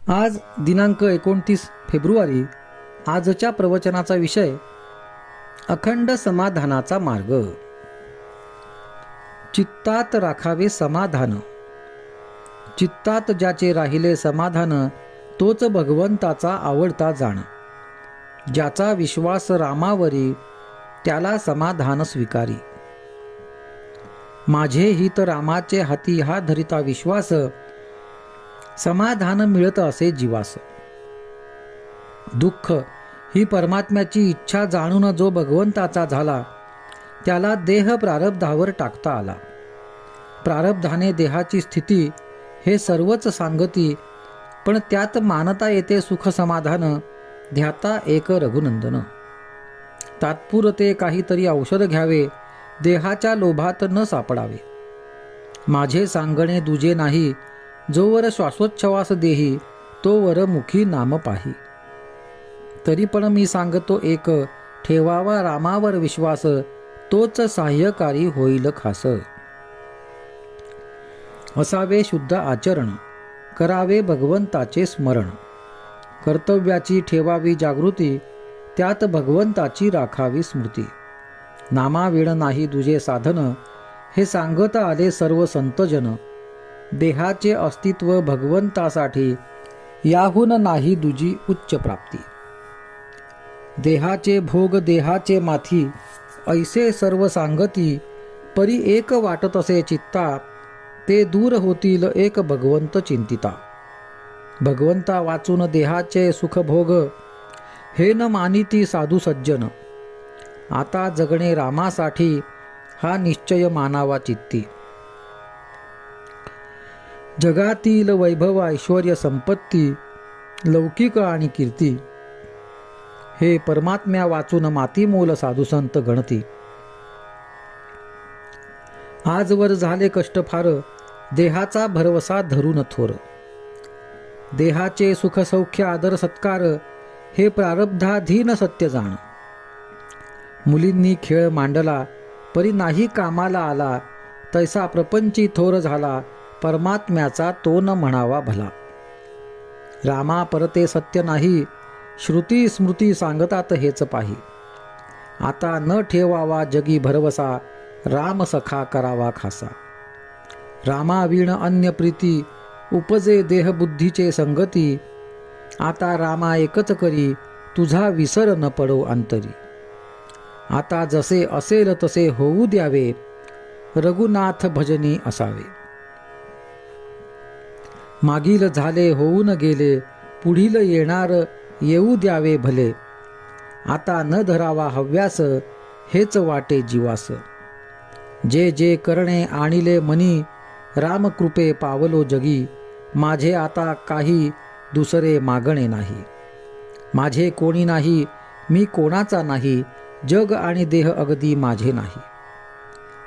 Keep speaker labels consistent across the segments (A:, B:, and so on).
A: आज दिनांक 29 फेब्रुवारी. आजच्या प्रवचनाचा विषय अखंड समाधानाचा मार्ग. चित्तात राखावे समाधान. चित्तात ज्याचे राहिले समाधान, तोच भगवंताचा आवडता जाण. ज्याचा विश्वास रामावरी, त्याला समाधान स्वीकारी. माझे हित रामाचे हाती, हा धरिता विश्वास. समाधान मिळत असे जीवास. दुःख ही परमात्म्याची इच्छा जाणून जो भगवंताचा झाला, त्याला देह प्रारब्धावर टाकता आला. प्रारब्धाने देहाची स्थिती हे सर्वच सांगती, पण त्यात मानता येते सुख समाधान. ध्याता एक रघुनंदन. तात्पुरते काहीतरी औषध घ्यावे, देहाच्या लोभात न सापडावे. माझे सांगणे दुजे नाही, जोवर श्वासोच्छवास देही, तोवर मुखी नाम पाही. तरी पण मी सांगतो एक, ठेवावा रामावर विश्वास, तोच सहाय्यकारी होईल खास. असावे शुद्ध आचरण, करावे भगवंताचे स्मरण. कर्तव्याची ठेवावी जागृती, त्यात भगवंताची राखावी स्मृती. नामाविण नाही दुजे साधन, हे सांगत आले सर्व संतजन. देहाचे अस्तित्व भगवंतासाठी, याहून नाही दुजी उच्च प्राप्ती. देहाचे भोग देहाचे माथी, ऐसे सर्व सांगती. परी एक वाटत असे चित्ता, ते दूर होतील एक भगवंत चिंतिता. भगवंता वाचून देहाचे सुखभोग, हे न मानिती साधू सज्जन. आता जगणे रामासाठी, हा निश्चय मानावा चित्ती. जगातील वैभव ऐश्वर्य संपत्ती, लौकिक आणि कीर्ती, हे परमात्म्या वाचून मातीमोल साधुसंत गणती. आजवर झाले कष्ट फार, देहाचा भरवसा धरून थोर. देहाचे सुख सौख्य आदर सत्कार, हे प्रारब्धाधीन सत्य जाण. मुलींनी खेळ मांडला, परी नाही कामाला आला. तैसा प्रपंची थोर झाला, परमात्म्याचा तो न म्हणावा भला. रामा परते सत्य नाही, श्रुती स्मृती सांगतात हेच पाही. आता न ठेवावा जगी भरवसा, राम सखा करावा खासा. रामाविण अन्य प्रीती, उपजे देहबुद्धीचे संगती. आता रामा एकच करी, तुझा विसर न पडो अंतरी. आता जसे असेल तसे होऊ द्यावे, रघुनाथ भजनी असावे. मागील झाले होऊन गेले, पुढील येणार येऊ द्यावे भले. आता न धरावा हव्यास, हेच वाटे जीवास. जे जे करणे आणिले मनी, रामकृपे पावलो जगी. माझे आता काही दुसरे मागणे नाही. माझे कोणी नाही, मी कोणाचा नाही. जग आणि देह अगदी माझे नाही.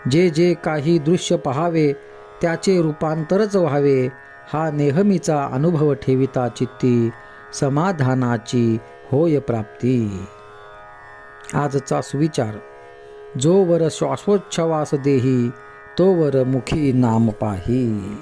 A: जे जे काही दृश्य पहावे, त्याचे रूपांतरच व्हावे. हा नेहमीचा अनुभव ठेविता चित्ती, समाधानाची होय प्राप्ती. आजचा सुविचार. जोवर श्वासोच्छवास देही, तोवर मुखी नाम पाही.